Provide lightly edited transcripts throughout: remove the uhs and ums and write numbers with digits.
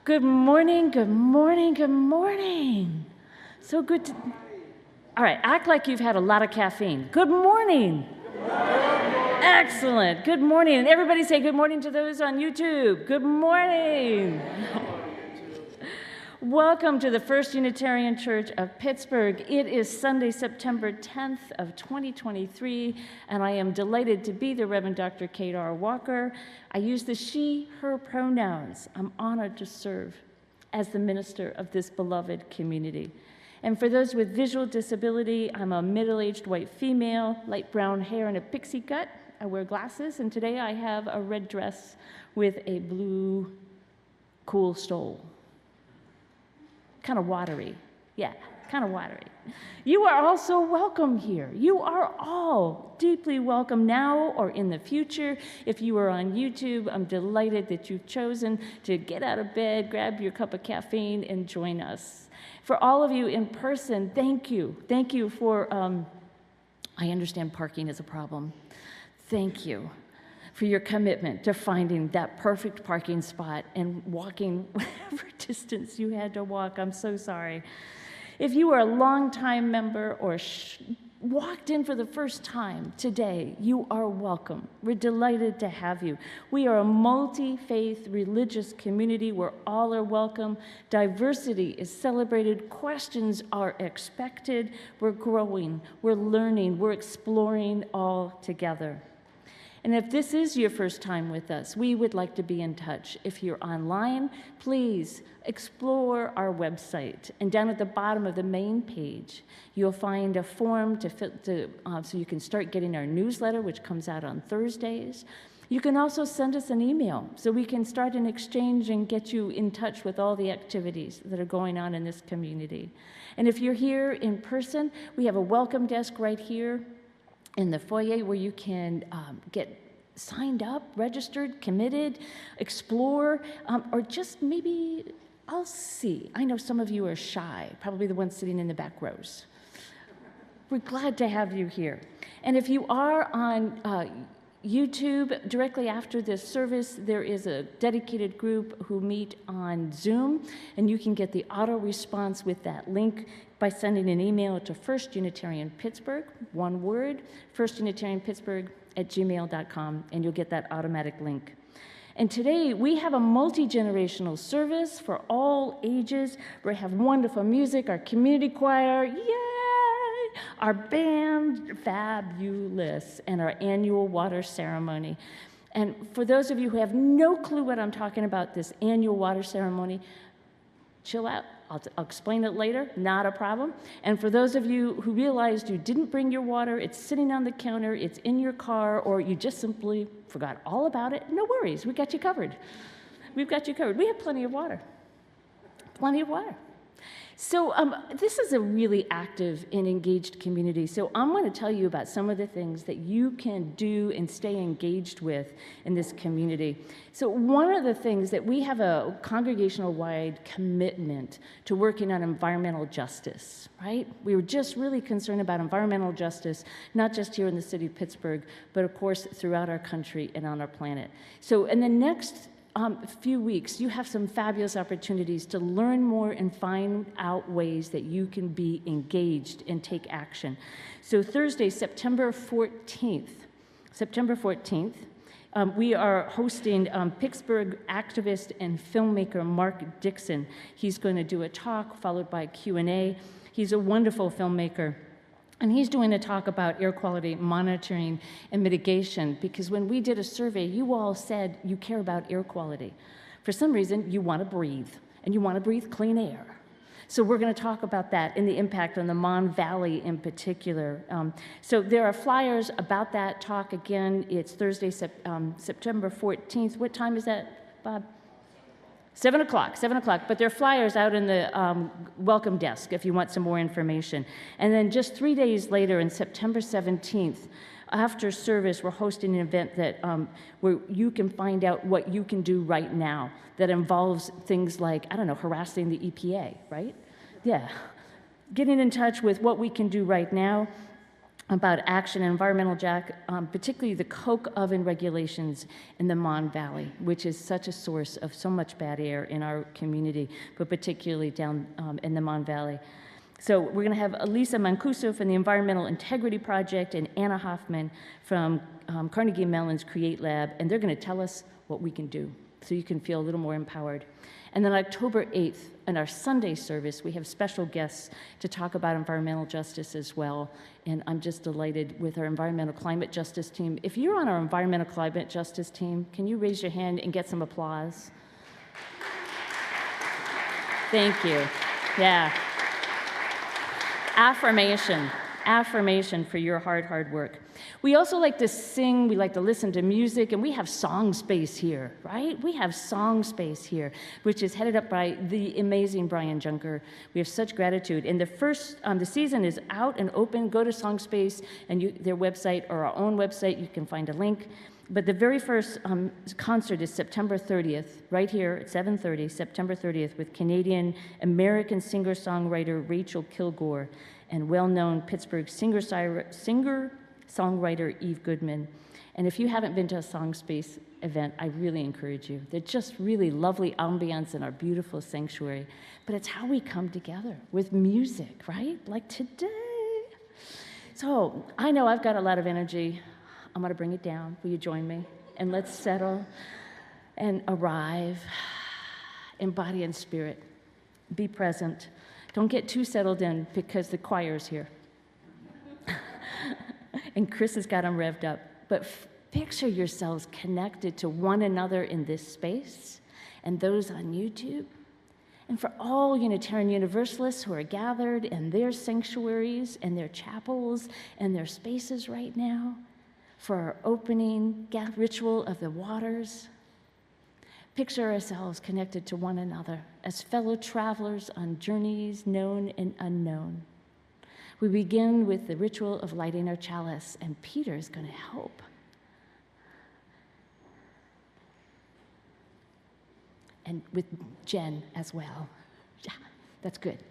Good morning, good morning, good morning. So good to... All right, act like you've had a lot of caffeine. Good morning. Good morning. Excellent. Good morning. And everybody say good morning to those on YouTube. Good morning. Welcome to the First Unitarian Church of Pittsburgh. It is Sunday, September 10th of 2023, and I am delighted to be the Reverend Dr. Kate R. Walker. I use the she, her pronouns. I'm honored to serve as the minister of this beloved community. And for those with visual disability, I'm a middle-aged white female, light brown hair and a pixie cut. I wear glasses, and today I have a red dress with a blue cool stole. Kind of watery. Yeah, kind of watery. You are also welcome here. You are all deeply welcome now or in the future. If you are on YouTube, I'm delighted that you've chosen to get out of bed, grab your cup of caffeine, and join us. For all of you in person, thank you. Thank you for, I understand parking is a problem. Thank you for your commitment to finding that perfect parking spot and walking whatever distance you had to walk. I'm so sorry. If you are a longtime member or walked in for the first time today, you are welcome. We're delighted to have you. We are a multi-faith religious community where all are welcome. Diversity is celebrated. Questions are expected. We're growing. We're learning. We're exploring all together. And if this is your first time with us, we would like to be in touch. If you're online, please explore our website. And down at the bottom of the main page, you'll find a form so you can start getting our newsletter, which comes out on Thursdays. You can also send us an email so we can start an exchange and get you in touch with all the activities that are going on in this community. And if you're here in person, we have a welcome desk right here in the foyer where you can get signed up, registered, committed, explore, or just maybe, I'll see. I know some of you are shy, probably the ones sitting in the back rows. We're glad to have you here. And if you are on YouTube, directly after this service, there is a dedicated group who meet on Zoom, and you can get the auto response with that link by sending an email to First Unitarian Pittsburgh, one word, firstunitarianpittsburgh@gmail.com, and you'll get that automatic link. And today, we have a multi-generational service for all ages. We have wonderful music, our community choir, yay! Our band, fabulous, and our annual water ceremony. And for those of you who have no clue what I'm talking about, this annual water ceremony, chill out. I'll explain it later, not a problem. And for those of you who realized you didn't bring your water, it's sitting on the counter, it's in your car, or you just simply forgot all about it, no worries, we got you covered. We've got you covered. We have plenty of water. Plenty of water. So this is a really active and engaged community. So I'm going to tell you about some of the things that you can do and stay engaged with in this community. So one of the things that we have a congregational-wide commitment to working on environmental justice, right? We were just really concerned about environmental justice, not just here in the city of Pittsburgh, but of course throughout our country and on our planet. So in the next few weeks, you have some fabulous opportunities to learn more and find out ways that you can be engaged and take action. So Thursday, September 14th, we are hosting Pittsburgh activist and filmmaker Mark Dixon. He's going to do a talk followed by a Q&A. He's a wonderful filmmaker. And he's doing a talk about air quality monitoring and mitigation, because when we did a survey, you all said you care about air quality. For some reason, you want to breathe, and you want to breathe clean air. So we're going to talk about that and the impact on the Mon Valley in particular. So there are flyers about that talk. Again, it's Thursday, September 14th. What time is that, Bob? 7 o'clock, but there are flyers out in the welcome desk if you want some more information. And then just 3 days later, on September 17th, after service, we're hosting an event that where you can find out what you can do right now that involves things like, I don't know, harassing the EPA, right? Yeah. Getting in touch with what we can do right now. about action and environmental particularly the coke oven regulations in the Mon Valley, which is such a source of so much bad air in our community, but particularly down in the Mon Valley. So we're going to have Elisa Mancuso from the Environmental Integrity Project and Anna Hoffman from Carnegie Mellon's Create Lab, and they're going to tell us what we can do so you can feel a little more empowered. And then October 8th, in our Sunday service, we have special guests to talk about environmental justice as well. And I'm just delighted with our environmental climate justice team. If you're on our environmental climate justice team, can you raise your hand and get some applause? Thank you. Yeah. Affirmation for your hard work. We also like to sing, we like to listen to music, and we have song space here, right? We have song space here, which is headed up by the amazing Brian Junker. We have such gratitude. And the season is out and open. Go to Song Space and their website or our own website. You can find a link. But the very first concert is September 30th, right here at 7:30, September 30th, with Canadian-American singer-songwriter Rachel Kilgore and well-known Pittsburgh singer-songwriter Eve Goodman. And if you haven't been to a Song Space event, I really encourage you. They're just really lovely ambiance in our beautiful sanctuary. But it's how we come together with music, right? Like today. So I know I've got a lot of energy. I'm going to bring it down. Will you join me? And let's settle and arrive in body and spirit. Be present. Don't get too settled in because the choir's here. And Chris has got them revved up. But picture yourselves connected to one another in this space and those on YouTube. And for all Unitarian Universalists who are gathered in their sanctuaries and their chapels and their spaces right now, for our opening ritual of the waters, picture ourselves connected to one another as fellow travelers on journeys known and unknown. We begin with the ritual of lighting our chalice, and Peter is going to help. And with Jen as well. Yeah, that's good.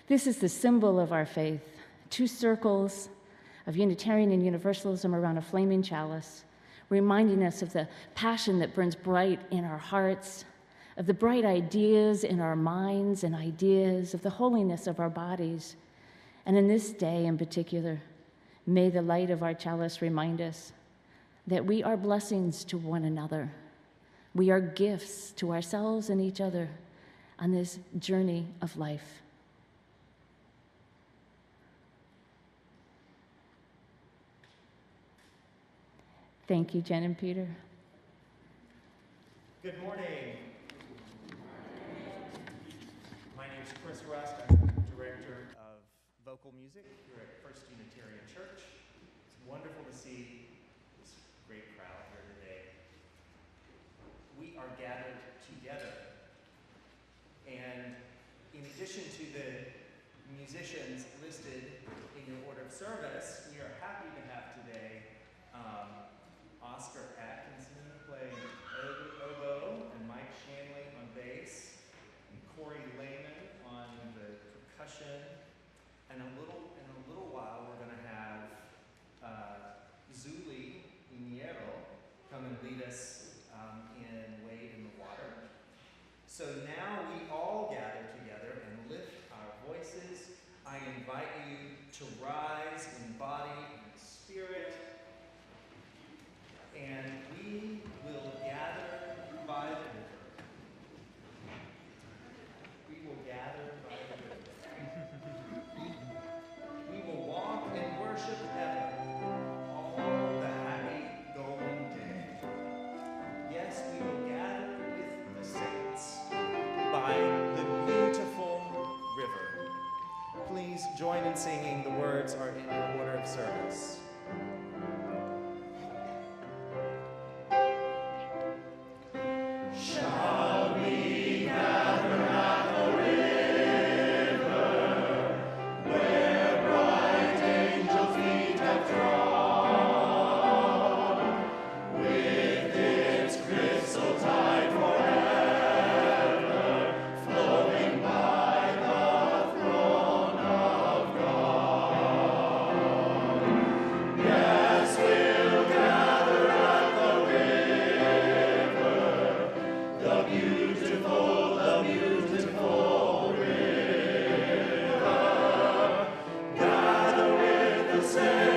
This is the symbol of our faith. 2 circles of Unitarian and Universalism around a flaming chalice, reminding us of the passion that burns bright in our hearts, of the bright ideas in our minds and ideas, of the holiness of our bodies. And in this day in particular, may the light of our chalice remind us that we are blessings to one another. We are gifts to ourselves and each other on this journey of life. Thank you, Jen and Peter. Good morning. My name is Chris Rust. I'm Director of Vocal Music here at First Unitarian Church. It's wonderful to see this great crowd here today. We are gathered together. And in addition to the musicians listed in your order of service, we are happy to have today Oscar Atkinson playing oboe, and Mike Shanley on bass, and Corey Lehman on the percussion. And in a little while, we're going to have Zuli Iniero come and lead us in Wade in the Water. So now we all gather together and lift our voices. I invite you to rise in body and spirit. And we will gather by the river. We will gather by the river. See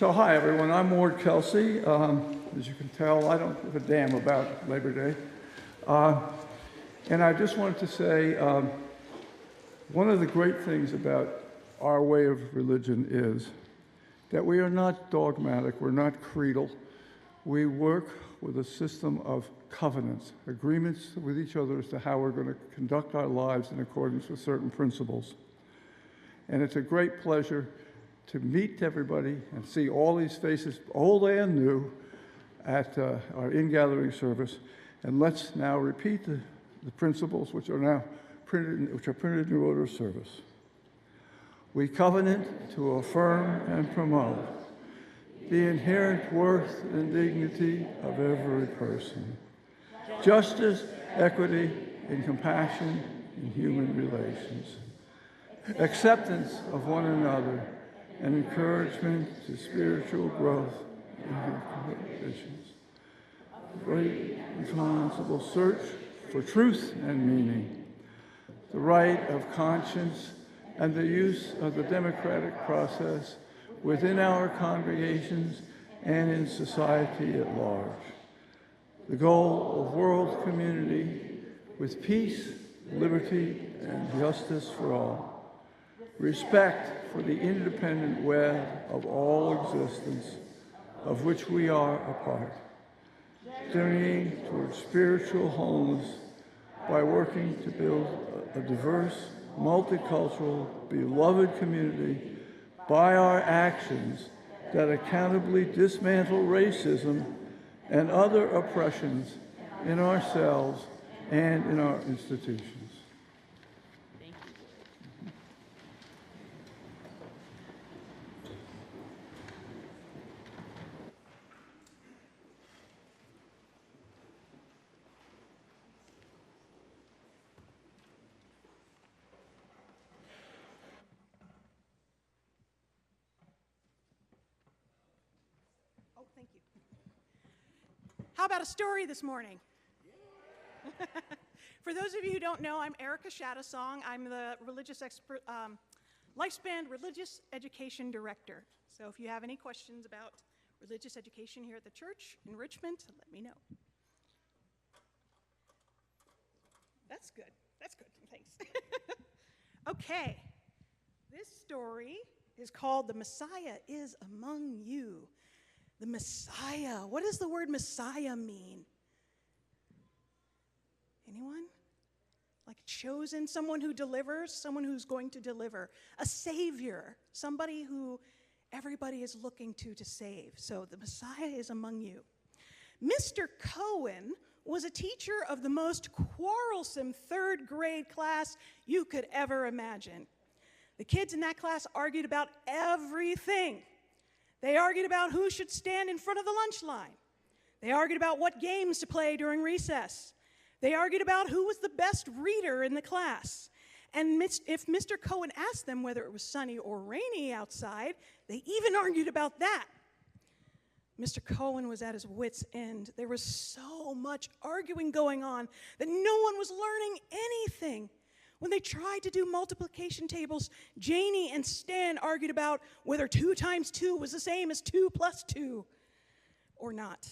So hi everyone, I'm Ward Kelsey. As you can tell, I don't give a damn about Labor Day. And I just wanted to say, one of the great things about our way of religion is that we are not dogmatic, we're not creedal. We work with a system of covenants, agreements with each other as to how we're going to conduct our lives in accordance with certain principles. And it's a great pleasure to meet everybody and see all these faces, old and new, at our Ingathering service. And let's now repeat the principles which are printed in your order of service. We covenant to affirm and promote the inherent worth and dignity of every person, justice, equity, and compassion in human relations, acceptance of one another, and encouragement to spiritual growth in human conditions. Great responsible search for truth and meaning, the right of conscience, and the use of the democratic process within our congregations and in society at large. The goal of world community with peace, liberty, and justice for all. Respect for the independent web of all existence, of which we are a part. Journeying towards spiritual wholeness by working to build a diverse, multicultural, beloved community by our actions that accountably dismantle racism and other oppressions in ourselves and in our institutions. Thank you. Oh, thank you. How about a story this morning? For those of you who don't know, I'm Erica Shattasong. I'm the Lifespan Religious Education Director. So if you have any questions about religious education here at the church in Richmond, let me know. That's good. That's good. Thanks. Okay. This story is called The Messiah is Among You. The Messiah. What does the word Messiah mean? Anyone? Like chosen, someone who delivers, someone who's going to deliver. A savior, somebody who everybody is looking to save. So the Messiah is among you. Mr. Cohen was a teacher of the most quarrelsome third grade class you could ever imagine. The kids in that class argued about everything. They argued about who should stand in front of the lunch line. They argued about what games to play during recess. They argued about who was the best reader in the class. And if Mr. Cohen asked them whether it was sunny or rainy outside, they even argued about that. Mr. Cohen was at his wit's end. There was so much arguing going on that no one was learning anything. When they tried to do multiplication tables, Janie and Stan argued about whether 2 times 2 was the same as 2 plus 2 or not.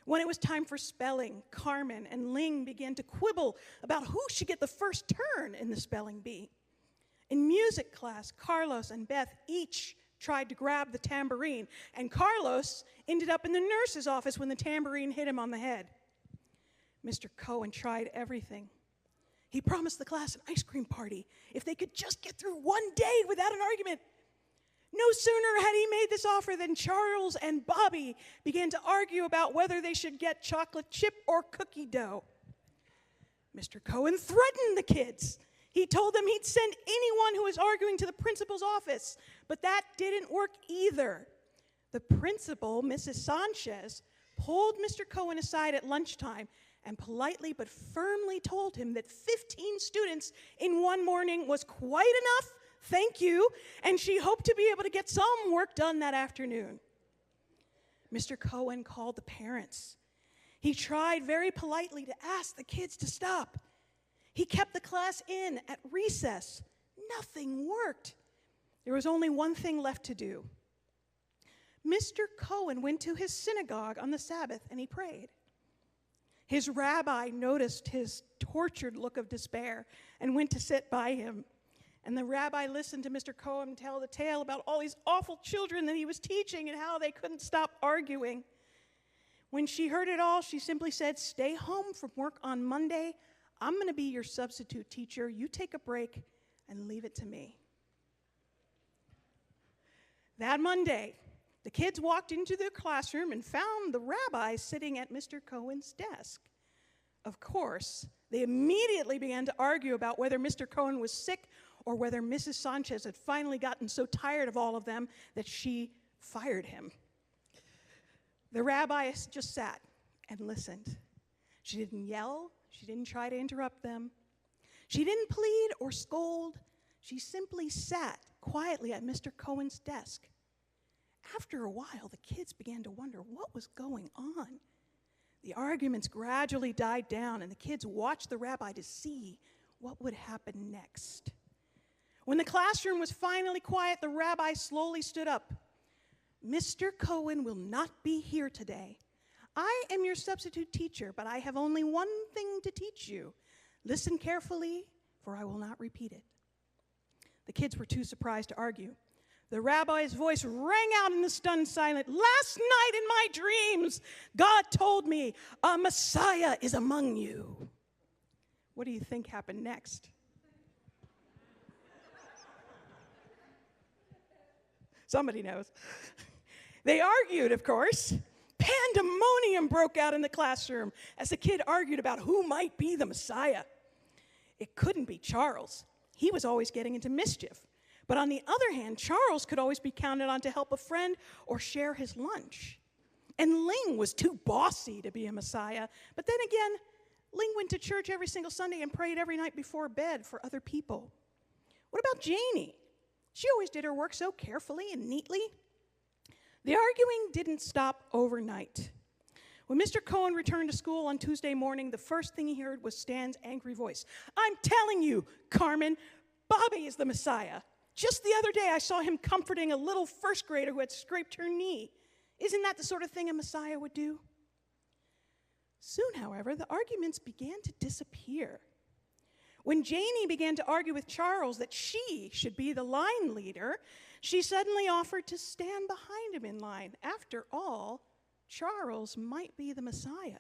When it was time for spelling, Carmen and Ling began to quibble about who should get the first turn in the spelling bee. In music class, Carlos and Beth each tried to grab the tambourine, and Carlos ended up in the nurse's office when the tambourine hit him on the head. Mr. Cohen tried everything. He promised the class an ice cream party if they could just get through one day without an argument. No sooner had he made this offer than Charles and Bobby began to argue about whether they should get chocolate chip or cookie dough. Mr. Cohen threatened the kids. He told them he'd send anyone who was arguing to the principal's office, but that didn't work either. The principal, Mrs. Sanchez, pulled Mr. Cohen aside at lunchtime and politely but firmly told him that 15 students in one morning was quite enough, thank you, and she hoped to be able to get some work done that afternoon. Mr. Cohen called the parents. He tried very politely to ask the kids to stop. He kept the class in at recess. Nothing worked. There was only one thing left to do. Mr. Cohen went to his synagogue on the Sabbath and he prayed. His rabbi noticed his tortured look of despair and went to sit by him. And the rabbi listened to Mr. Cohen tell the tale about all these awful children that he was teaching and how they couldn't stop arguing. When she heard it all, she simply said, "Stay home from work on Monday. I'm going to be your substitute teacher. You take a break and leave it to me." That Monday, the kids walked into their classroom and found the rabbi sitting at Mr. Cohen's desk. Of course, they immediately began to argue about whether Mr. Cohen was sick or whether Mrs. Sanchez had finally gotten so tired of all of them that she fired him. The rabbi just sat and listened. She didn't yell. She didn't try to interrupt them. She didn't plead or scold. She simply sat quietly at Mr. Cohen's desk. After a while, the kids began to wonder what was going on. The arguments gradually died down, and the kids watched the rabbi to see what would happen next. When the classroom was finally quiet, the rabbi slowly stood up. "Mr. Cohen will not be here today. I am your substitute teacher, but I have only one thing to teach you. Listen carefully, for I will not repeat it." The kids were too surprised to argue. The rabbi's voice rang out in the stunned silence. "Last night in my dreams, God told me a Messiah is among you." What do you think happened next? Somebody knows. They argued, of course. Pandemonium broke out in the classroom as the kid argued about who might be the Messiah. It couldn't be Charles. He was always getting into mischief. But on the other hand, Charles could always be counted on to help a friend or share his lunch. And Ling was too bossy to be a Messiah. But then again, Ling went to church every single Sunday and prayed every night before bed for other people. What about Janie? She always did her work so carefully and neatly. The arguing didn't stop overnight. When Mr. Cohen returned to school on Tuesday morning, the first thing he heard was Stan's angry voice. "I'm telling you, Carmen, Bobby is the Messiah. Just the other day, I saw him comforting a little first grader who had scraped her knee. Isn't that the sort of thing a Messiah would do?" Soon, however, the arguments began to disappear. When Janie began to argue with Charles that she should be the line leader, she suddenly offered to stand behind him in line. After all, Charles might be the Messiah.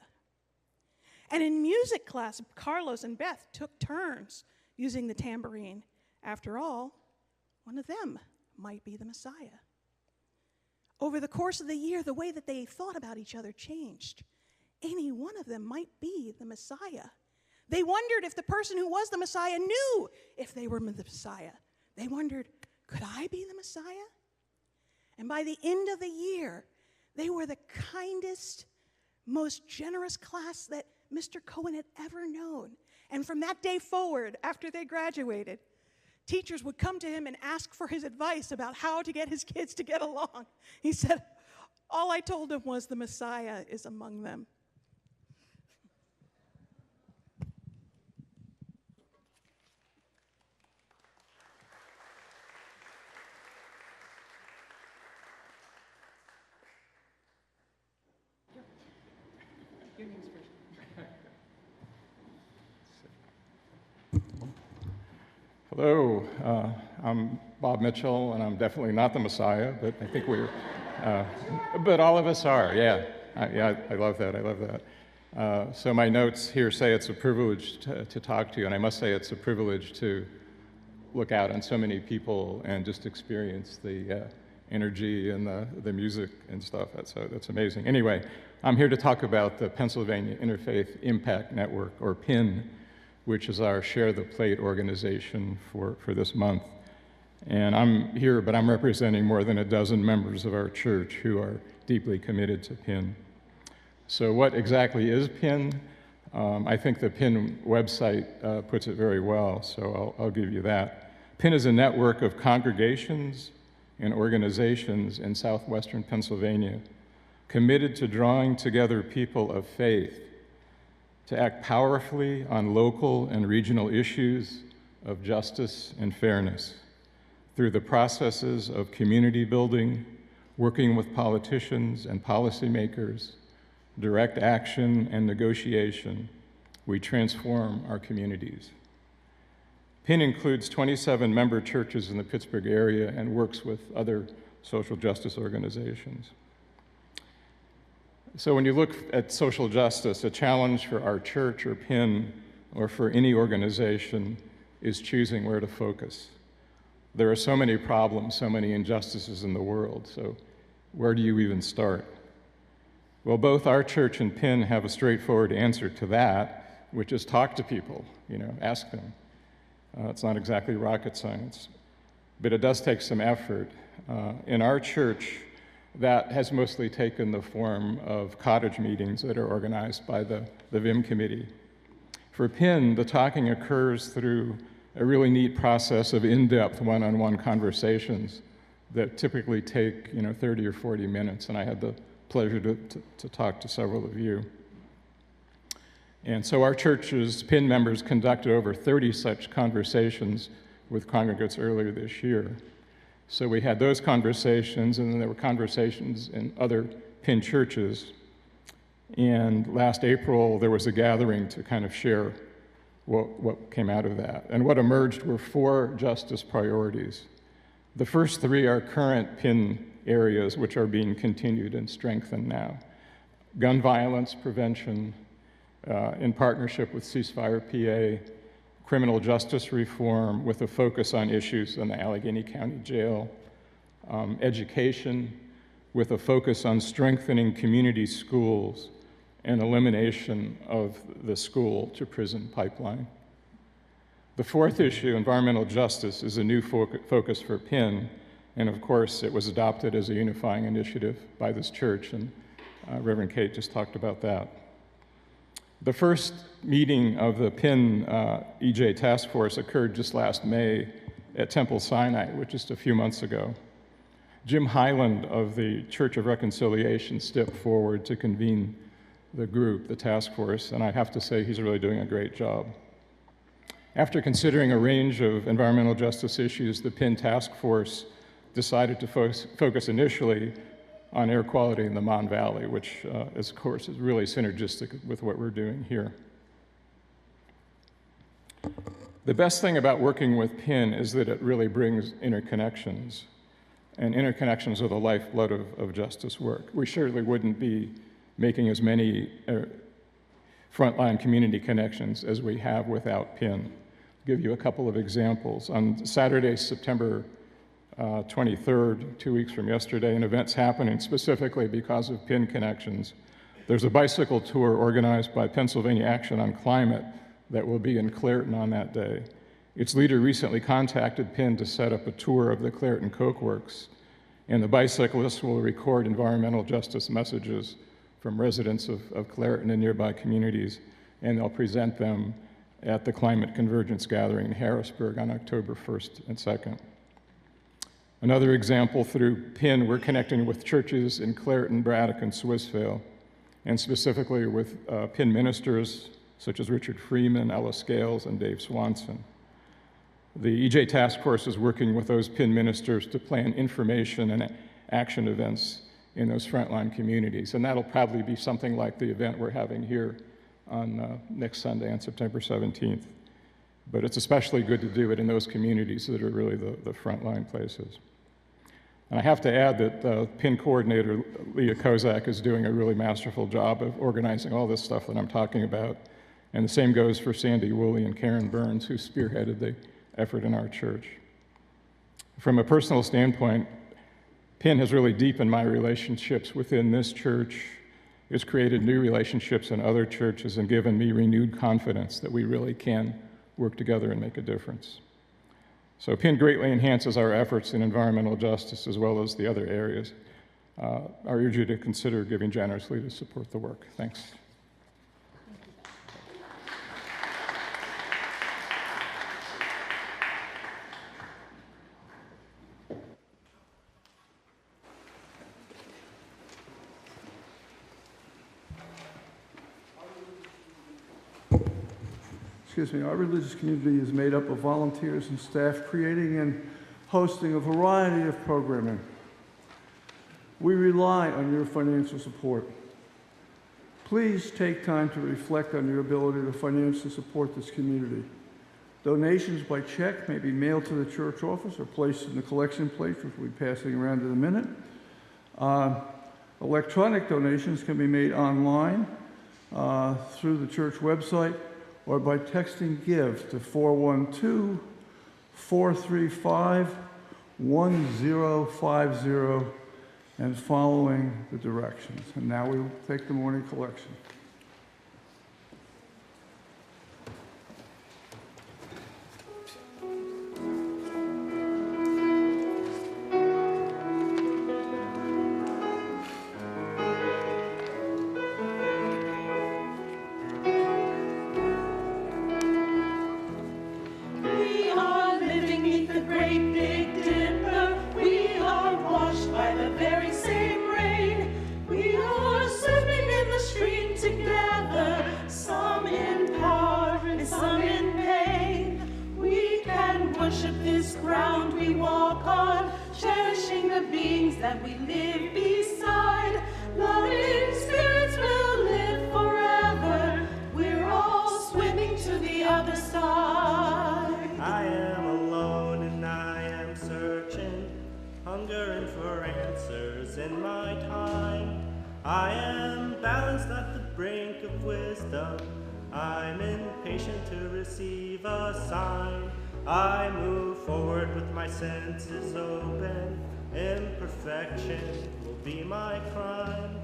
And in music class, Carlos and Beth took turns using the tambourine. After all, one of them might be the Messiah. Over the course of the year, the way that they thought about each other changed. Any one of them might be the Messiah. They wondered if the person who was the Messiah knew if they were the Messiah. They wondered, could I be the Messiah? And by the end of the year, they were the kindest, most generous class that Mr. Cohen had ever known. And from that day forward, after they graduated, teachers would come to him and ask for his advice about how to get his kids to get along. He said, "All I told them was the Messiah is among them." Your name's first. Hello, I'm Bob Mitchell, and I'm definitely not the Messiah, but I think but all of us are, yeah. I love that, I love that. So my notes here say it's a privilege to talk to you, and I must say it's a privilege to look out on so many people and just experience the energy and the music and stuff. That's amazing. Anyway, I'm here to talk about the Pennsylvania Interfaith Impact Network, or PIN, which is our Share the Plate organization for this month. And I'm here, but I'm representing more than a dozen members of our church who are deeply committed to PIN. So what exactly is PIN? I think the PIN website puts it very well, so I'll give you that. PIN is a network of congregations and organizations in southwestern Pennsylvania committed to drawing together people of faith to act powerfully on local and regional issues of justice and fairness through the processes of community building, working with politicians and policymakers, direct action and negotiation, we transform our communities. PIN includes 27 member churches in the Pittsburgh area and works with other social justice organizations. So when you look at social justice, a challenge for our church or PIN or for any organization is choosing where to focus. There are so many problems, so many injustices in the world, so where do you even start? Well, both our church and PIN have a straightforward answer to that, which is talk to people, ask them. It's not exactly rocket science, but it does take some effort. In our church, that has mostly taken the form of cottage meetings that are organized by the VIM committee. For PIN, the talking occurs through a really neat process of in-depth one-on-one conversations that typically take 30 or 40 minutes, and I had the pleasure to talk to several of you. And so our church's PIN members conducted over 30 such conversations with congregants earlier this year. So we had those conversations, and then there were conversations in other PIN churches. And last April, there was a gathering to kind of share what came out of that. And what emerged were 4 justice priorities. The first 3 are current PIN areas, which are being continued and strengthened now. Gun violence prevention, in partnership with Ceasefire PA, criminal justice reform with a focus on issues in the Allegheny County Jail, education with a focus on strengthening community schools and elimination of the school to prison pipeline. The 4th issue, environmental justice, is a new focus for PIN, and of course it was adopted as a unifying initiative by this church, and Reverend Kate just talked about that. The first meeting of the PIN EJ Task Force occurred just last May at Temple Sinai, which is just a few months ago. Jim Highland of the Church of Reconciliation stepped forward to convene the group, the task force, and I have to say he's really doing a great job. After considering a range of environmental justice issues, the PIN task force decided to focus initially on air quality in the Mon Valley, which, of course, is really synergistic with what we're doing here. The best thing about working with PIN is that it really brings interconnections, and interconnections are the lifeblood of justice work. We surely wouldn't be making as many frontline community connections as we have without PIN. I'll give you a couple of examples. On Saturday, September 23rd, 2 weeks from yesterday, an event's happening specifically because of PIN connections. There's a bicycle tour organized by Pennsylvania Action on Climate that will be in Clairton on that day. Its leader recently contacted PIN to set up a tour of the Clairton Coke Works, and the bicyclists will record environmental justice messages from residents of Clairton and nearby communities, and they'll present them at the Climate Convergence Gathering in Harrisburg on October 1st and 2nd. Another example, through PIN, we're connecting with churches in Clairton, Braddock, and Swissvale, and specifically with PIN ministers such as Richard Freeman, Ella Scales, and Dave Swanson. The EJ Task Force is working with those PIN ministers to plan information and action events in those frontline communities, and that'll probably be something like the event we're having here on next Sunday on September 17th. But it's especially good to do it in those communities that are really the frontline places. And I have to add that PIN coordinator Leah Kozak is doing a really masterful job of organizing all this stuff that I'm talking about. And the same goes for Sandy Woolley and Karen Burns, who spearheaded the effort in our church. From a personal standpoint, PIN has really deepened my relationships within this church. It's created new relationships in other churches and given me renewed confidence that we really can work together and make a difference. So PIN greatly enhances our efforts in environmental justice as well as the other areas. I urge you to consider giving generously to support the work. Thanks. Our religious community is made up of volunteers and staff creating and hosting a variety of programming. We rely on your financial support. Please take time to reflect on your ability to financially support this community. Donations by check may be mailed to the church office or placed in the collection plate, which we'll be passing around in a minute. Electronic donations can be made online through the church website or by texting GIVE to 412-435-1050 and following the directions. And now we will take the morning collection. That we live beside, loving spirits will live forever. We're all swimming to the other side. I am alone and I am searching, hungering for answers in my time. I am balanced at the brink of wisdom. I'm impatient to receive a sign. I move forward with my senses open. Imperfection will be my crime.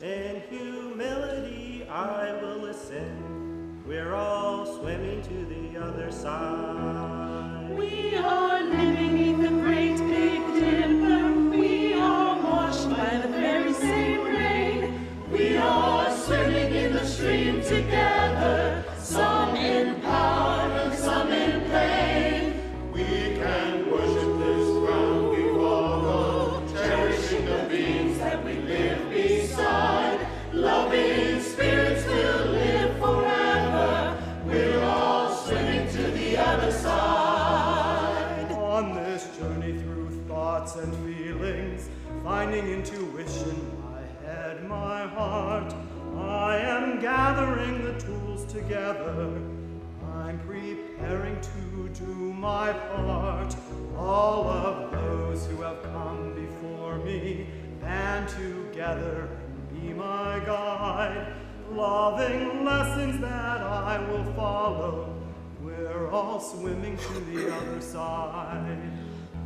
In humility I will listen. We're all swimming to the other side. We are living beneath the great big dipper. We are washed by the very same rain. We are swimming in the stream together, some in power and some in pain. We can worship this ground we walk on, cherishing the beings that we live beside. Loving spirits will live forever. We're all swimming to the other side. On this journey through thoughts and feelings, finding intuition, my head, my heart, I am gathering the tools together. I'm preparing to do my part. All of those who have come before me, band together, be my guide. Loving lessons that I will follow. We're all swimming to the other side.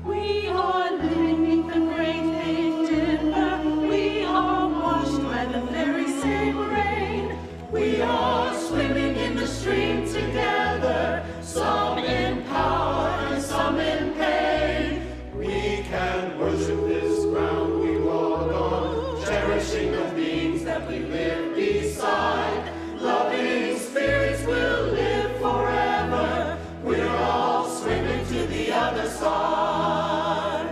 We are living beneath the great big dipper. We are washed by the very same rain. We are swimming in the stream together, some in power and some in pain. We can worship this ground we walk on, cherishing the beings that we live beside. Loving spirits will live forever. We're all swimming to the other side.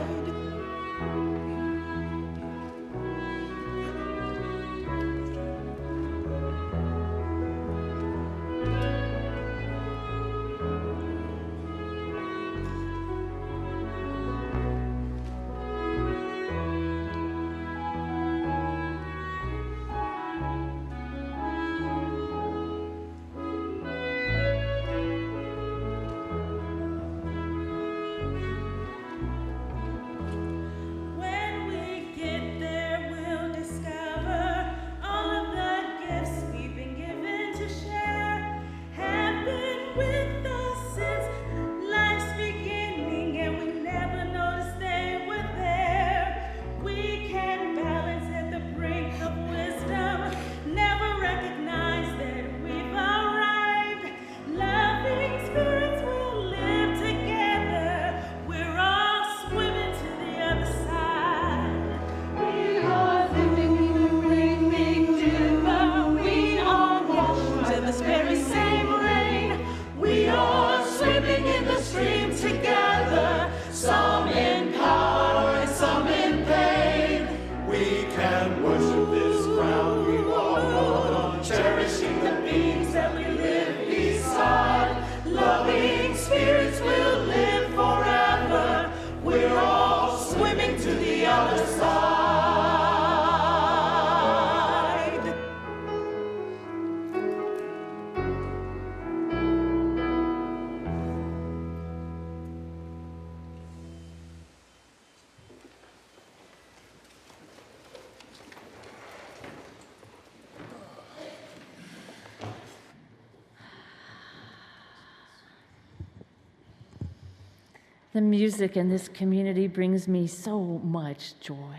The music in this community brings me so much joy,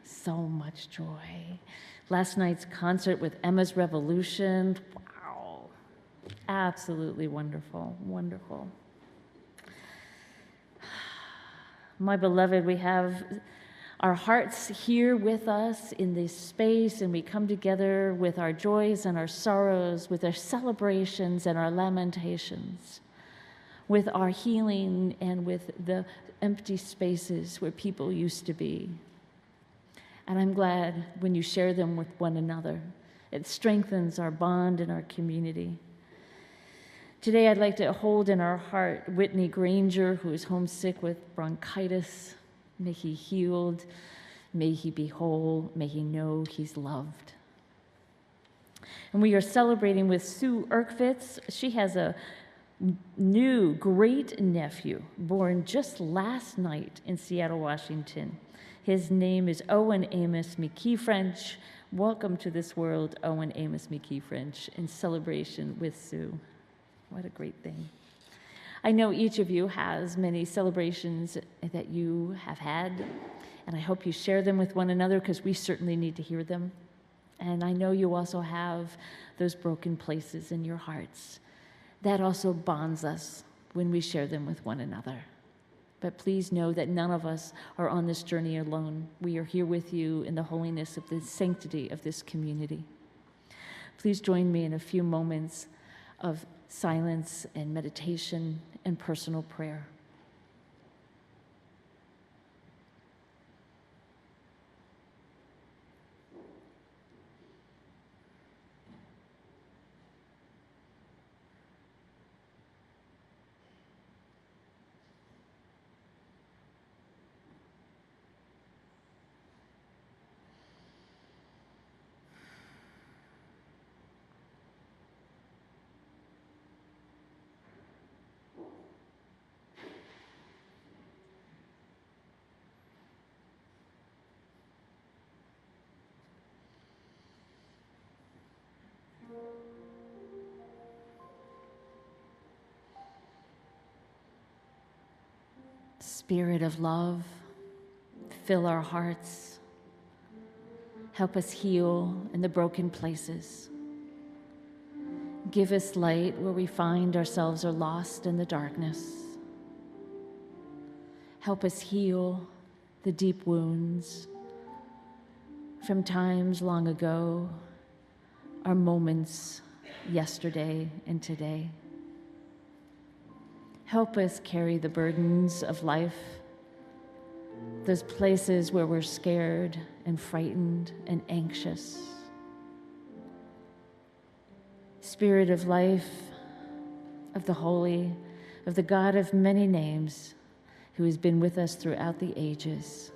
so much joy. Last night's concert with Emma's Revolution, wow, absolutely wonderful, wonderful. My beloved, we have our hearts here with us in this space, and we come together with our joys and our sorrows, with our celebrations and our lamentations, with our healing and with the empty spaces where people used to be. And I'm glad when you share them with one another. It strengthens our bond and our community. Today, I'd like to hold in our heart Whitney Granger, who is homesick with bronchitis. May he healed, may he be whole, may he know he's loved. And we are celebrating with Sue Erkvitz. She has a new great nephew born just last night in Seattle, Washington. His name is Owen Amos McKee French. Welcome to this world, Owen Amos McKee French, in celebration with Sue. What a great thing. I know each of you has many celebrations that you have had, and I hope you share them with one another because we certainly need to hear them. And I know you also have those broken places in your hearts. That also bonds us when we share them with one another. But please know that none of us are on this journey alone. We are here with you in the holiness of the sanctity of this community. Please join me in a few moments of silence and meditation and personal prayer. Spirit of love, fill our hearts. Help us heal in the broken places. Give us light where we find ourselves are lost in the darkness. Help us heal the deep wounds from times long ago, our moments yesterday and today. Help us carry the burdens of life, those places where we're scared and frightened and anxious. Spirit of life, of the holy, of the God of many names, who has been with us throughout the ages,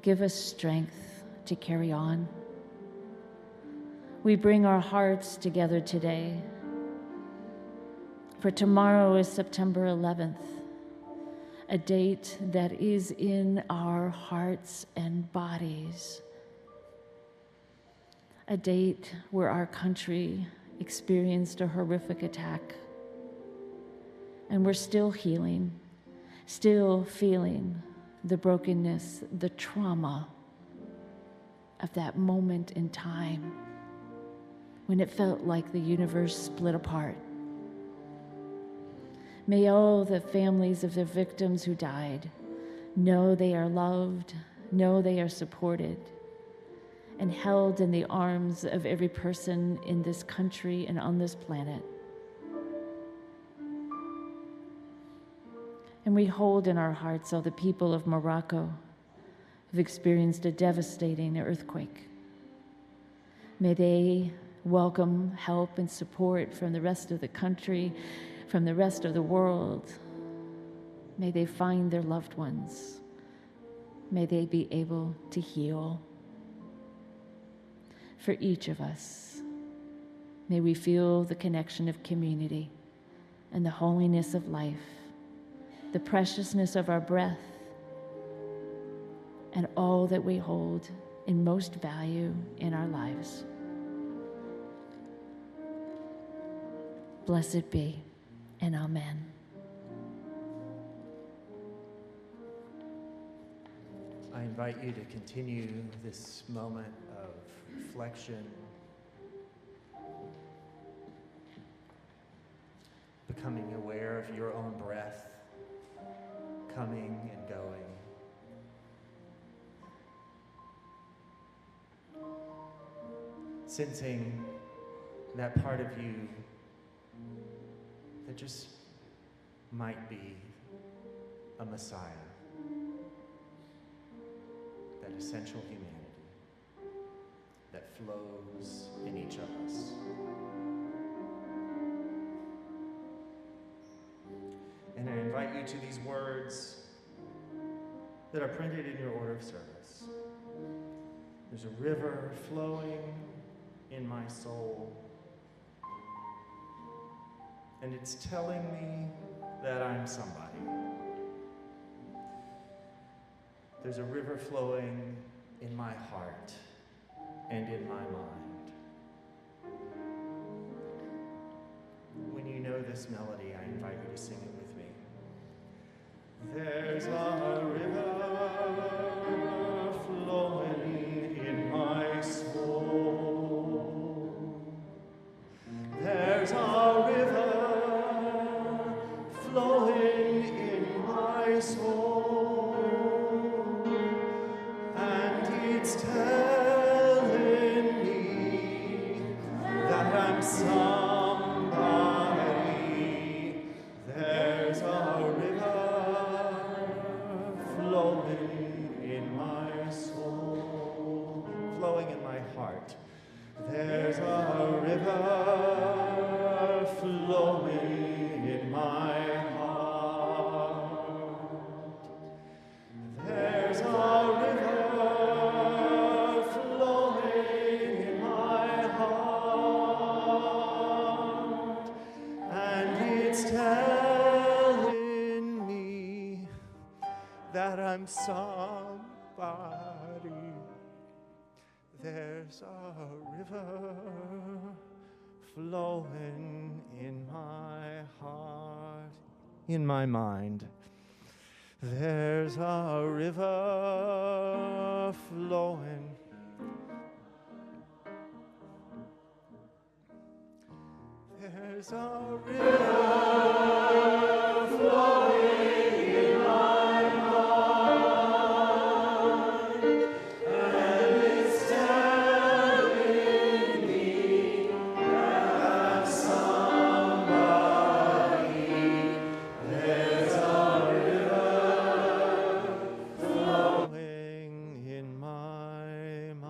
give us strength to carry on. We bring our hearts together today. For tomorrow is September 11th, a date that is in our hearts and bodies, a date where our country experienced a horrific attack, and we're still healing, still feeling the brokenness, the trauma of that moment in time when it felt like the universe split apart. May all the families of the victims who died know they are loved, know they are supported, and held in the arms of every person in this country and on this planet. And we hold in our hearts all the people of Morocco who've experienced a devastating earthquake. May they welcome help and support from the rest of the country, from the rest of the world. May they find their loved ones. May they be able to heal. For each of us, may we feel the connection of community and the holiness of life, the preciousness of our breath, and all that we hold in most value in our lives. Blessed be, and amen. I invite you to continue this moment of reflection, becoming aware of your own breath, coming and going. Sensing that part of you that just might be a Messiah, that essential humanity that flows in each of us. And I invite you to these words that are printed in your order of service. There's a river flowing in my soul, and it's telling me that I'm somebody. There's a river flowing in my heart and in my mind. When you know this melody, I invite you to sing it with me. There's a river flowing in my soul. There's a river flowing in my soul, and it's telling me that I'm somebody. There's a river flowing in my soul, flowing in my heart. There's a river flowing in my heart. There's a river flowing in my heart, and it's telling me that I'm somebody. There's a river flowing in my heart, in my mind. There's a river flowing. There's a river flowing in my mind, and it's telling me that I'm somebody. There's a river flowing in my mind.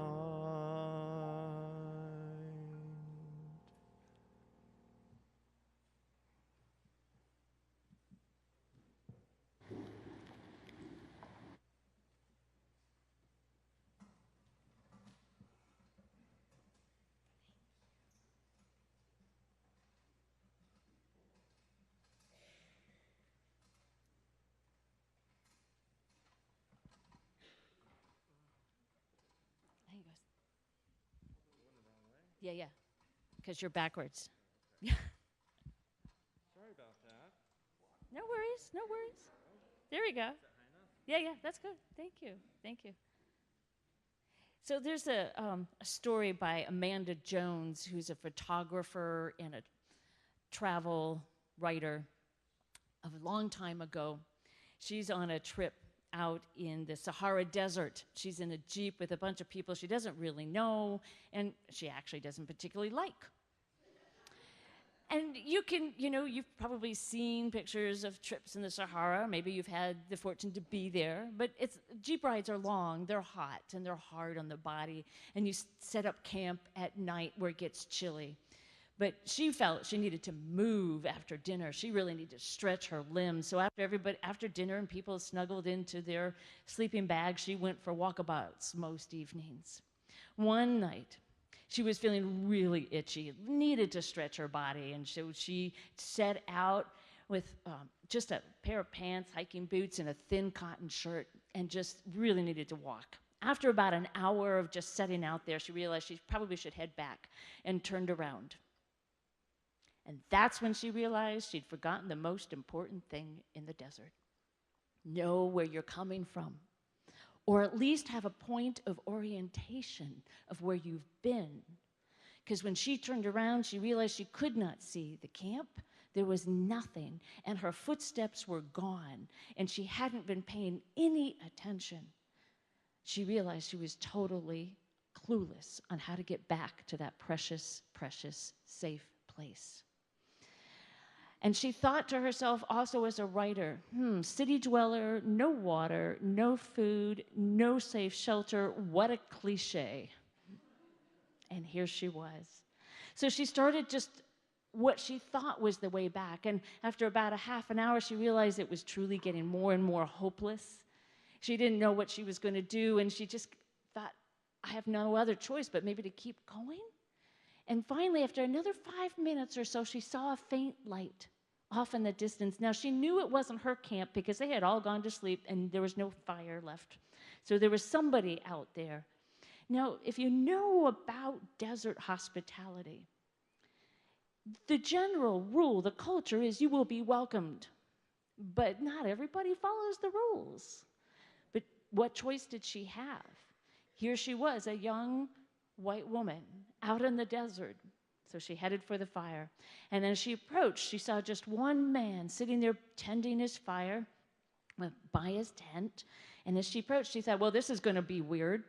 There he goes. Yeah, yeah, because you're backwards. Sorry about that. No worries, no worries. There we go. Yeah, yeah, that's good. Thank you, thank you. So there's a story by Amanda Jones, who's a photographer and a travel writer of a long time ago. She's on a trip out in the Sahara Desert. She's in a Jeep with a bunch of people she doesn't really know, and she actually doesn't particularly like. And you've probably seen pictures of trips in the Sahara. Maybe you've had the fortune to be there. But Jeep rides are long, they're hot, and they're hard on the body. And you set up camp at night where it gets chilly. But she felt she needed to move after dinner. She really needed to stretch her limbs. So after dinner and people snuggled into their sleeping bags, she went for walkabouts most evenings. One night, she was feeling really itchy, needed to stretch her body, and so she set out with just a pair of pants, hiking boots, and a thin cotton shirt, and just really needed to walk. After about an hour of just setting out there, she realized she probably should head back, and turned around. And that's when she realized she'd forgotten the most important thing in the desert. Know where you're coming from. or at least have a point of orientation of where you've been. Because when she turned around, she realized she could not see the camp. There was nothing, and her footsteps were gone, and she hadn't been paying any attention. She realized she was totally clueless on how to get back to that precious, precious, safe place. And she thought to herself also as a writer, city dweller, no water, no food, no safe shelter, what a cliche. And here she was. So she started just what she thought was the way back. And after about a half an hour, she realized it was truly getting more and more hopeless. She didn't know what she was going to do, and she just thought, I have no other choice but maybe to keep going. And finally, after another 5 minutes or so, she saw a faint light off in the distance. Now, she knew it wasn't her camp because they had all gone to sleep and there was no fire left. So there was somebody out there. Now, if you know about desert hospitality, the general rule, the culture is you will be welcomed. But not everybody follows the rules. But what choice did she have? Here she was, a young white woman out in the desert. So she headed for the fire. And as she approached, she saw just one man sitting there tending his fire by his tent. And as she approached, she thought, well, this is going to be weird.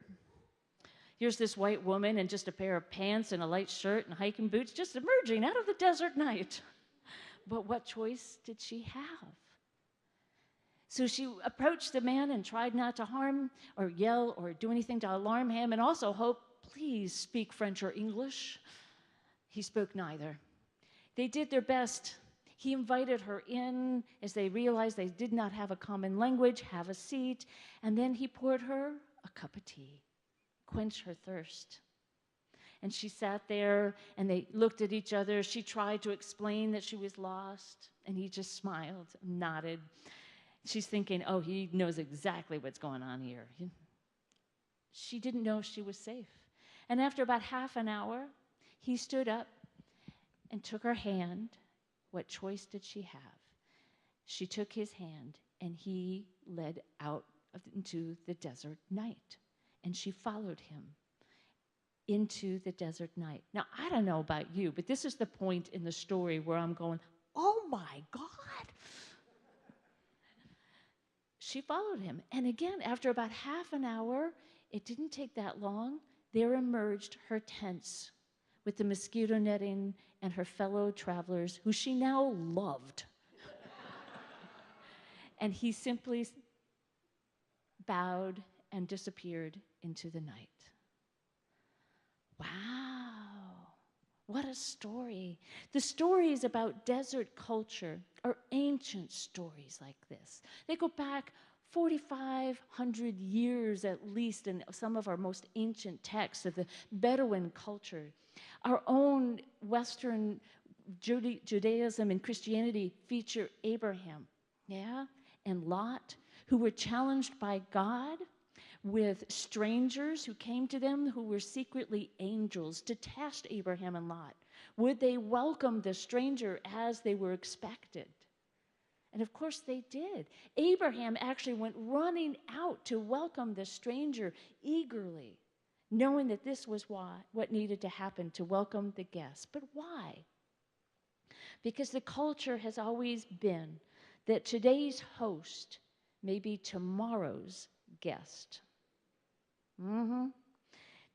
Here's this white woman in just a pair of pants and a light shirt and hiking boots, just emerging out of the desert night. But what choice did she have? So she approached the man and tried not to harm or yell or do anything to alarm him, and also hope, please speak French or English. He spoke neither. They did their best. He invited her in as they realized they did not have a common language, have a seat, and then he poured her a cup of tea, quench her thirst. And she sat there, and they looked at each other. She tried to explain that she was lost, and he just smiled and nodded. She's thinking, oh, he knows exactly what's going on here. She didn't know she was safe. And after about half an hour, he stood up and took her hand. What choice did she have? She took his hand, and he led out into the desert night. And she followed him into the desert night. Now, I don't know about you, but this is the point in the story where I'm going, oh my God. She followed him. And again, after about half an hour, it didn't take that long, there emerged her tents with the mosquito netting and her fellow travelers, who she now loved. And he simply bowed and disappeared into the night. Wow, what a story. The stories about desert culture are ancient stories like this. They go back 4,500 years at least in some of our most ancient texts of the Bedouin culture. Our own Western Judaism and Christianity feature Abraham, and Lot, who were challenged by God with strangers who came to them who were secretly angels to test Abraham and Lot. Would they welcome the stranger as they were expected? And of course they did. Abraham actually went running out to welcome the stranger eagerly, knowing that this was what needed to happen to welcome the guest. But why? Because the culture has always been that today's host may be tomorrow's guest.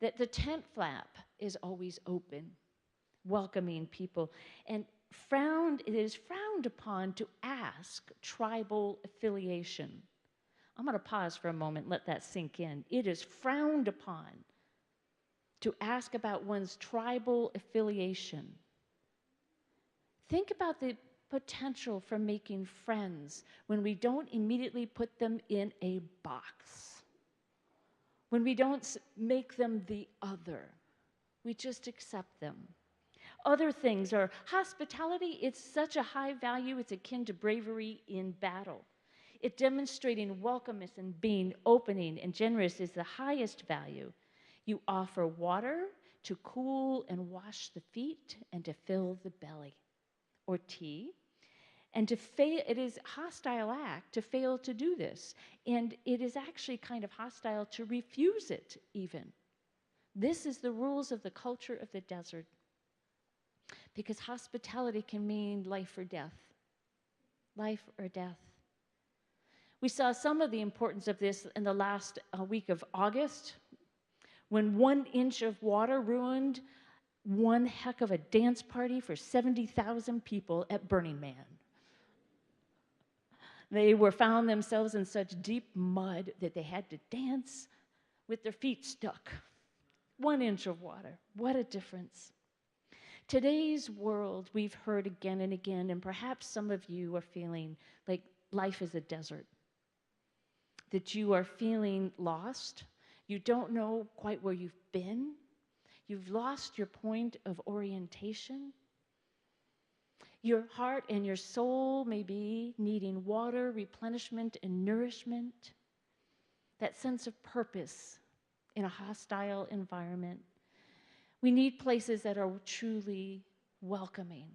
That the tent flap is always open, welcoming people. And it is frowned upon to ask tribal affiliation. I'm going to pause for a moment and let that sink in. It is frowned upon to ask about one's tribal affiliation. Think about the potential for making friends when we don't immediately put them in a box. When we don't make them the other, we just accept them. Other things are hospitality. It's such a high value, it's akin to bravery in battle. It demonstrating welcomeness and being opening and generous is the highest value. You offer water to cool and wash the feet and to fill the belly. Or tea. And to fail, it is a hostile act to fail to do this. And it is actually kind of hostile to refuse it, even. This is the rules of the culture of the desert. Because hospitality can mean life or death. Life or death. We saw some of the importance of this in the last week of August, when 1 inch of water ruined one heck of a dance party for 70,000 people at Burning Man. They found themselves in such deep mud that they had to dance with their feet stuck. 1 inch of water. What a difference. Today's world, we've heard again and again, and perhaps some of you are feeling like life is a desert, that you are feeling lost. You don't know quite where you've been. You've lost your point of orientation. Your heart and your soul may be needing water, replenishment, and nourishment. That sense of purpose in a hostile environment. We need places that are truly welcoming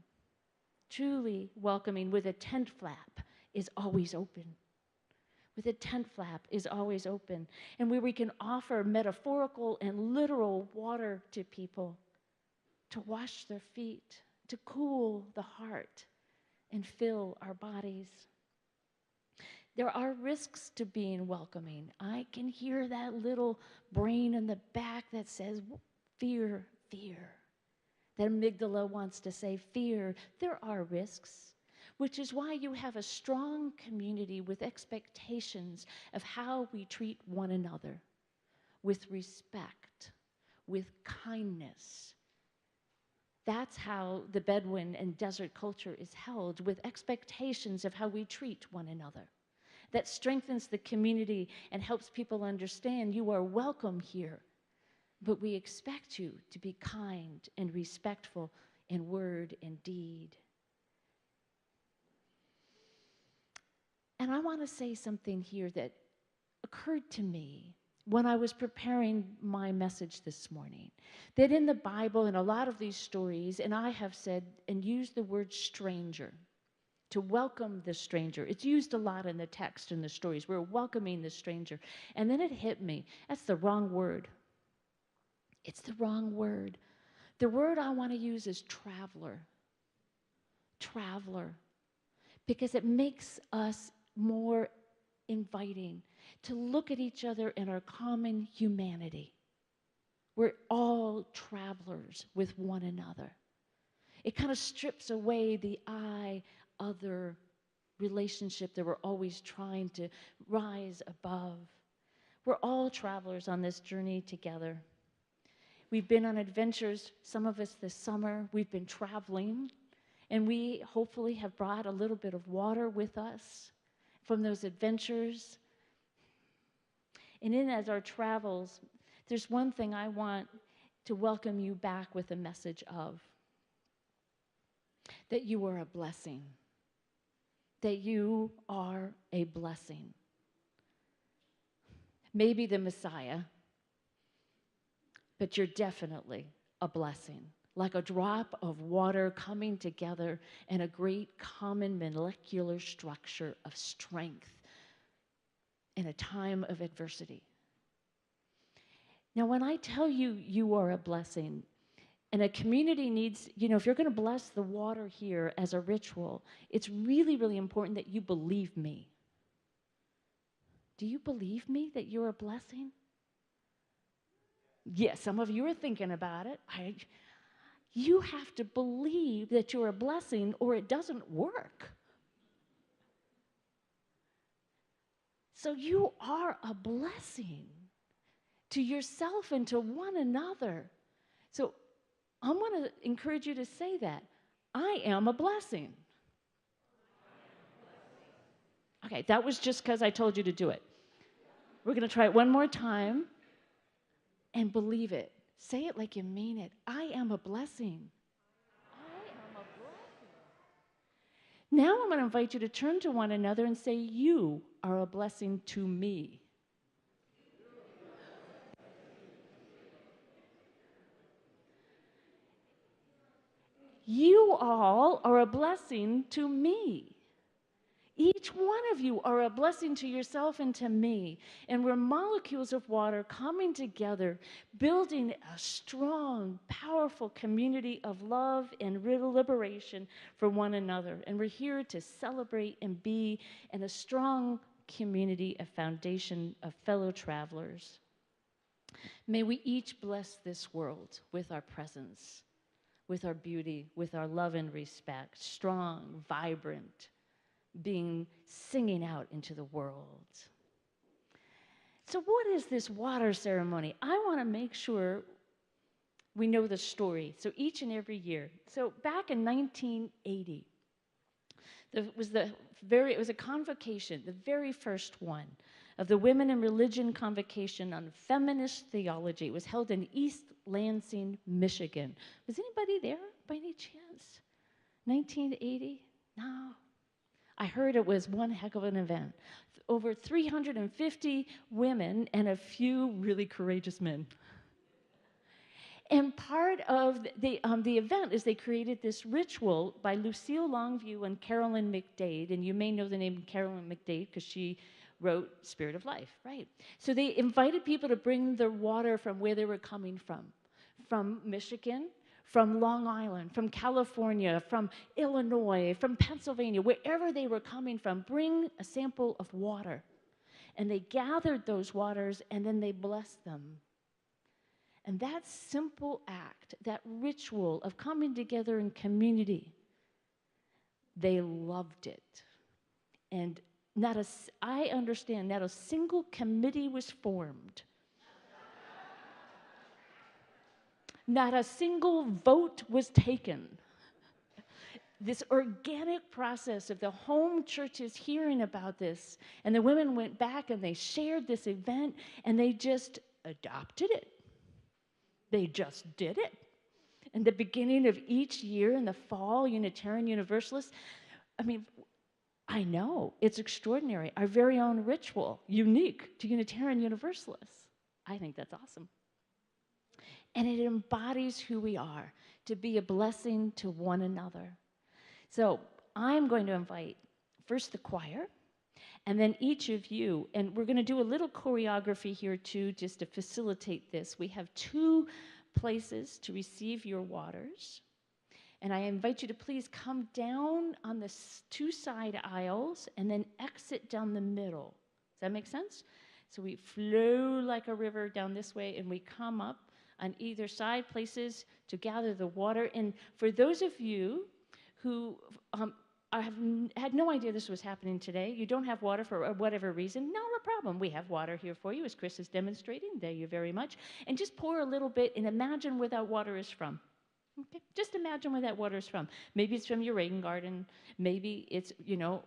with a tent flap is always open. With a tent flap is always open, and where we can offer metaphorical and literal water to people to wash their feet, to cool the heart and fill our bodies. There are risks to being welcoming. I can hear that little brain in the back that says, fear, fear. That amygdala wants to say, fear. There are risks, which is why you have a strong community with expectations of how we treat one another, with respect, with kindness. That's how the Bedouin and desert culture is held, with expectations of how we treat one another. That strengthens the community and helps people understand you are welcome here, but we expect you to be kind and respectful in word and deed. And I want to say something here that occurred to me when I was preparing my message this morning, that in the Bible, in a lot of these stories, and I have said and used the word stranger, to welcome the stranger. It's used a lot in the text and the stories. We're welcoming the stranger. And then it hit me. That's the wrong word. It's the wrong word. The word I want to use is traveler. Traveler. Because it makes us more inviting to look at each other in our common humanity. We're all travelers with one another. It kind of strips away the I-other relationship that we're always trying to rise above. We're all travelers on this journey together. We've been on adventures, some of us this summer. We've been traveling, and we hopefully have brought a little bit of water with us from those adventures. And in as our travels, there's one thing I want to welcome you back with a message of. That you are a blessing. That you are a blessing. Maybe the Messiah, but you're definitely a blessing. Like a drop of water coming together in a great common molecular structure of strength in a time of adversity. Now, when I tell you you are a blessing, and a community needs, if you're going to bless the water here as a ritual, it's really, really important that you believe me. Do you believe me that you're a blessing? Yes, some of you are thinking about it. You have to believe that you're a blessing or it doesn't work. So you are a blessing to yourself and to one another. So I want to encourage you to say that. I am a blessing. Okay, that was just because I told you to do it. We're going to try it one more time and believe it. Say it like you mean it. I am a blessing. I am a blessing. Now I'm going to invite you to turn to one another and say, you are a blessing to me. You all are a blessing to me. Each one of you are a blessing to yourself and to me. And we're molecules of water coming together, building a strong, powerful community of love and liberation for one another. And we're here to celebrate and be in a strong community, a foundation of fellow travelers. May we each bless this world with our presence, with our beauty, with our love and respect, strong, vibrant, singing out into the world. So what is this water ceremony? I want to make sure we know the story. So each and every year. So back in 1980, it was a convocation, the very first one of the Women in Religion Convocation on Feminist Theology. It was held in East Lansing, Michigan. Was anybody there by any chance? 1980? No. I heard it was one heck of an event. Over 350 women and a few really courageous men. And part of the event is they created this ritual by Lucille Longview and Carolyn McDade. And you may know the name Carolyn McDade because she wrote Spirit of Life, right? So they invited people to bring their water from where they were coming from Michigan, from Long Island, from California, from Illinois, from Pennsylvania, wherever they were coming from, bring a sample of water. And they gathered those waters and then they blessed them. And that simple act, that ritual of coming together in community, they loved it. And I understand, not a single committee was formed. Not a single vote was taken. This organic process of the home churches hearing about this, and the women went back and they shared this event, and they just adopted it. They just did it. In the beginning of each year in the fall, Unitarian Universalists, I know, it's extraordinary. Our very own ritual, unique to Unitarian Universalists. I think that's awesome. And it embodies who we are, to be a blessing to one another. So I'm going to invite first the choir, and then each of you, and we're going to do a little choreography here too, just to facilitate this. We have 2 places to receive your waters, and I invite you to please come down on the 2 side aisles and then exit down the middle. Does that make sense? So we flow like a river down this way, and we come up on either side, places to gather the water. And for those of you who have had no idea this was happening today, you don't have water for whatever reason, no problem. We have water here for you, as Chris is demonstrating. Thank you very much. And just pour a little bit and imagine where that water is from. Okay? Just imagine where that water is from. Maybe it's from your rain garden. Maybe it's,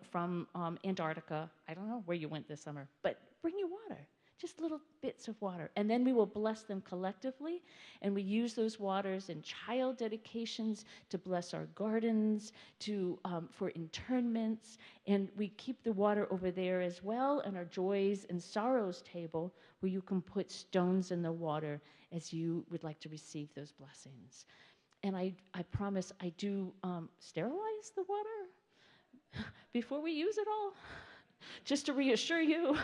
from Antarctica. I don't know where you went this summer, but bring your water. Just little bits of water. And then we will bless them collectively. And we use those waters in child dedications to bless our gardens, for internments. And we keep the water over there as well on our joys and sorrows table, where you can put stones in the water as you would like to receive those blessings. And I promise I do sterilize the water before we use it all, just to reassure you.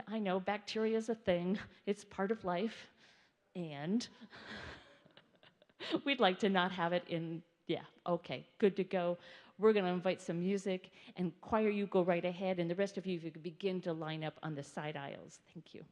I know bacteria is a thing. It's part of life. And we'd like to not have it in, okay, good to go. We're going to invite some music, and choir, you go right ahead, and the rest of you, if you could begin to line up on the side aisles. Thank you.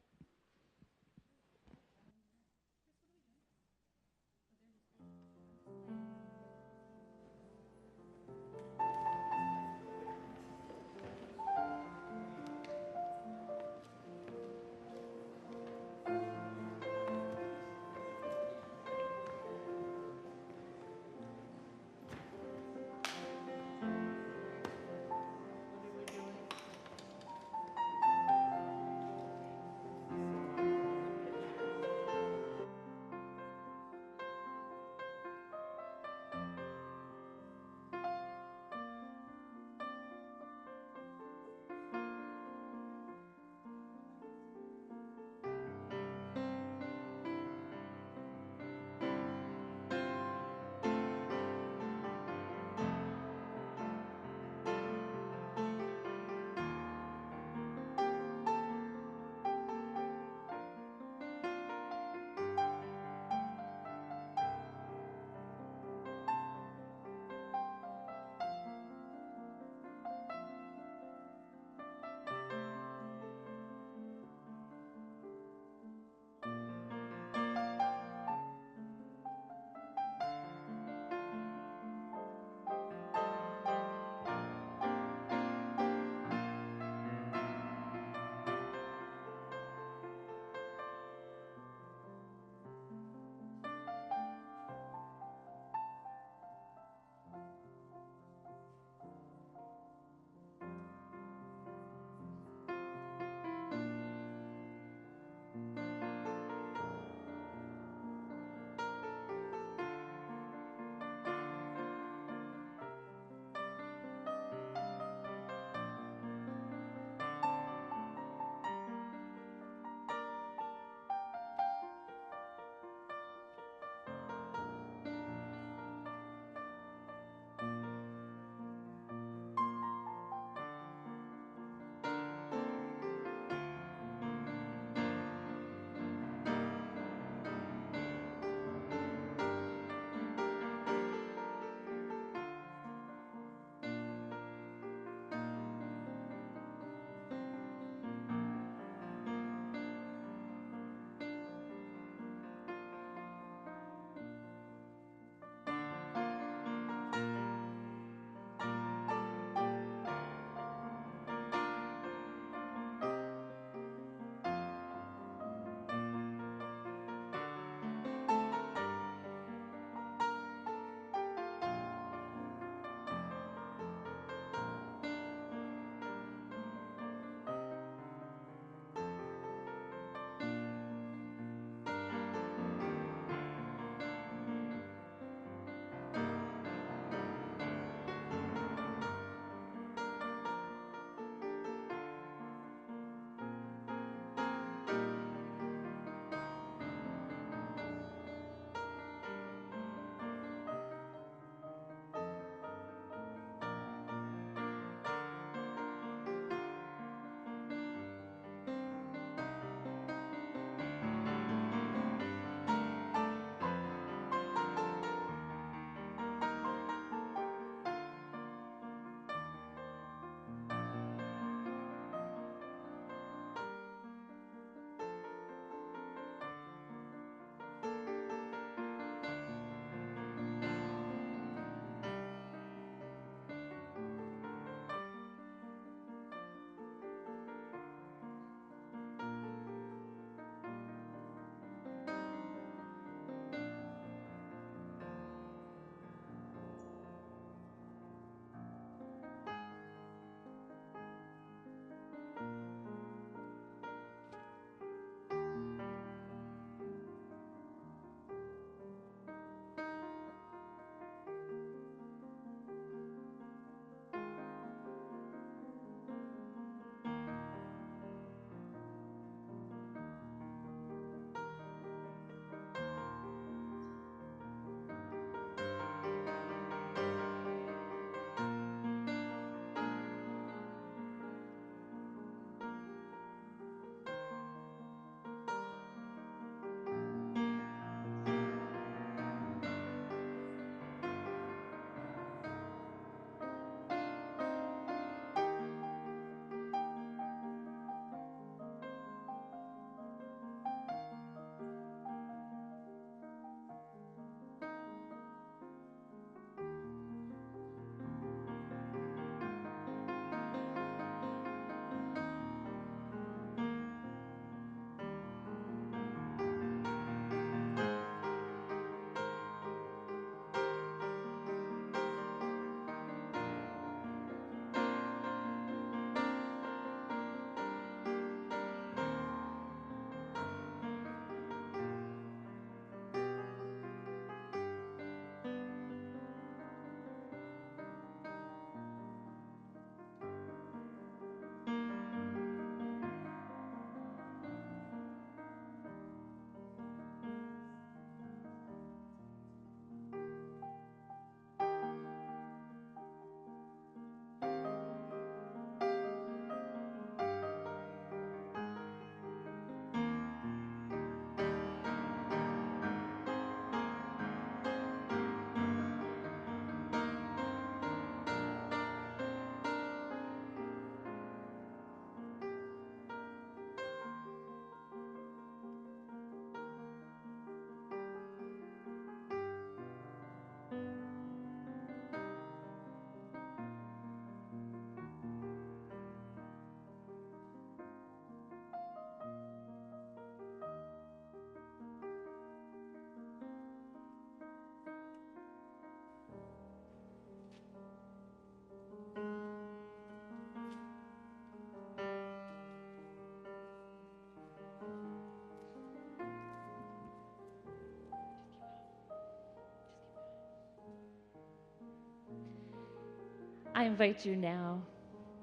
I invite you now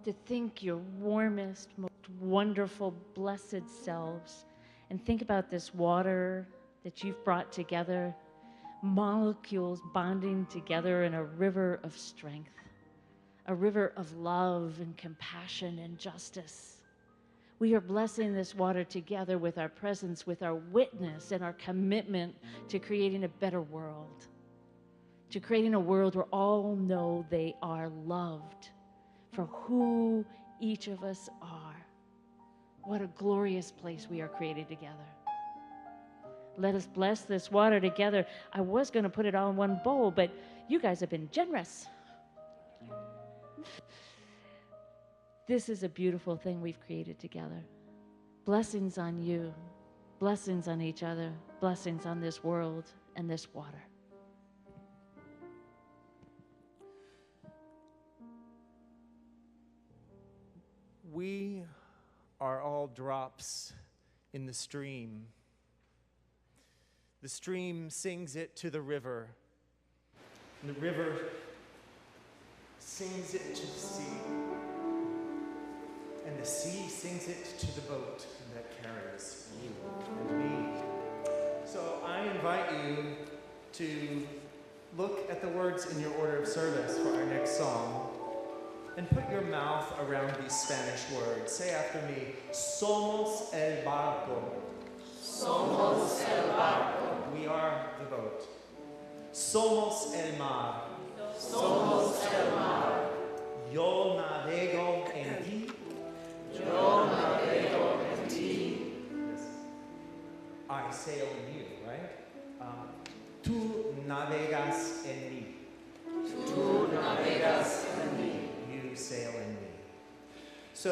to think your warmest, most wonderful, blessed selves, and think about this water that you've brought together, molecules bonding together in a river of strength, a river of love and compassion and justice. We are blessing this water together with our presence, with our witness, and our commitment to creating a better world, to creating a world where all know they are loved for who each of us are. What a glorious place we are created together. Let us bless this water together. I was going to put it all in one bowl, but you guys have been generous. This is a beautiful thing we've created together. Blessings on you, blessings on each other, blessings on this world and this water. We are all drops in the stream. The stream sings it to the river, and the river sings it to the sea, and the sea sings it to the boat that carries you and me. So I invite you to look at the words in your order of service for our next song, and put your mouth around these Spanish words. Say after me, somos el barco. Somos el barco. We are the boat. Somos el mar. Somos el mar. Yo navego en ti. Yo navego en ti. Yes. I sail in you, right? Tú navegas en mí. Tú navegas en mí. You sail in me. So,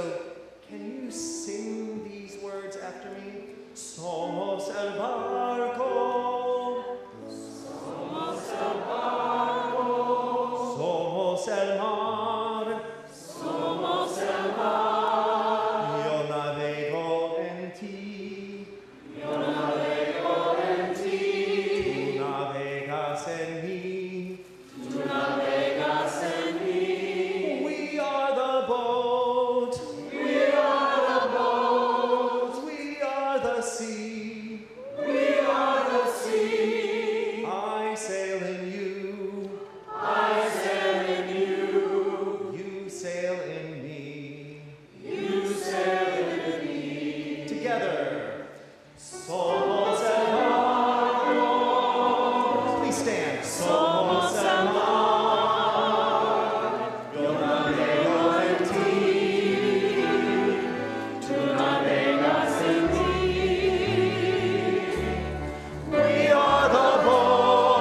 can you sing these words after me? Somos el barco. Somos el barco. Somos el mar. Somos el mar. Yo navego en ti. Yo navego en ti. Tú navegas en mí. Tú navegas en mí. We are the boat. We are the boat. We are the sea. We are the sea. I sail in you. I sail in you. You sail in me. You sail in me. Together. Somos el barco. Please stand. Somos el mar. Yo navego en ti. Tú navegas en ti. We are the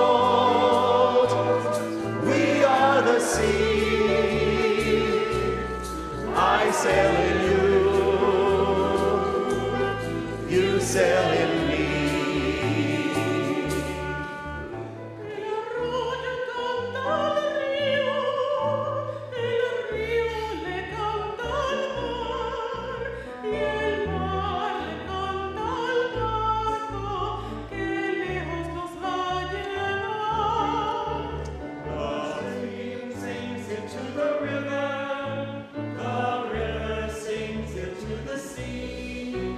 boat. We are the sea. I sail in you. You sail in me. El arroyo canta al río, el río le canta al mar, y el mar le canta al barco que lejos nos va a llevar. The stream sings it to the river sings it to the sea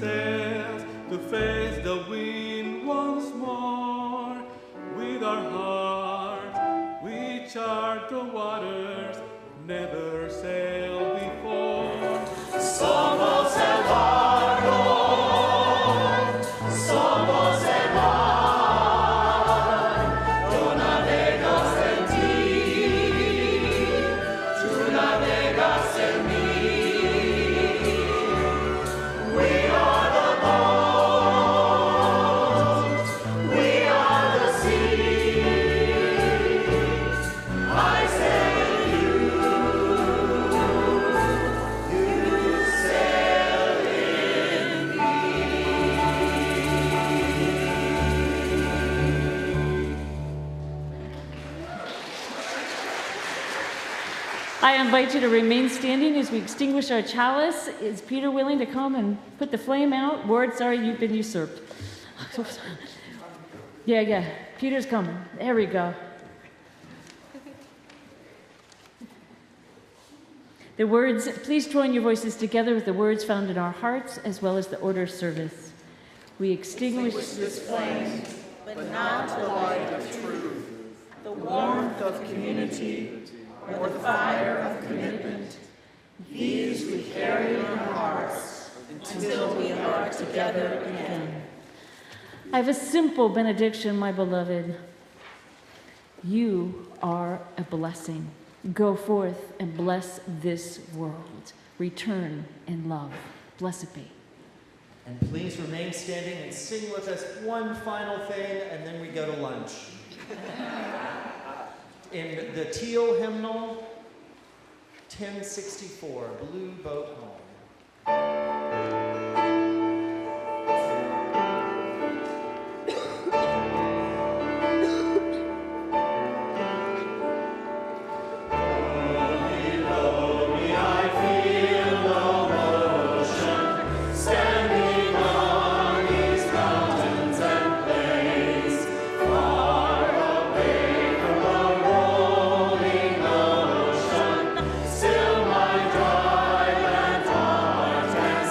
sails to face the wind once more. With our heart, we chart the waters, never sailed before. Somos el barco, somos el mar. Yo navego en ti, tú navegas en mí. We are the boat, we are the sea. I sail you, you sail in me. I invite you to remain standing as we extinguish our chalice. Is Peter willing to come and put the flame out? Ward, sorry, you've been usurped. Yeah, Peter's coming. There we go. The words, please join your voices together with the words found in our hearts as well as the order of service. We extinguish This flame, but not the light of truth, the warmth of community, or the fire of commitment. These we carry in our hearts until we are together again. I have a simple benediction, my beloved. You are a blessing. Go forth and bless this world. Return in love. Blessed be. And please remain standing and sing with us one final thing, and then we go to lunch. In the teal hymnal, 1064, Blue Boat Home. Still my dry land heart and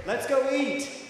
Let's go eat.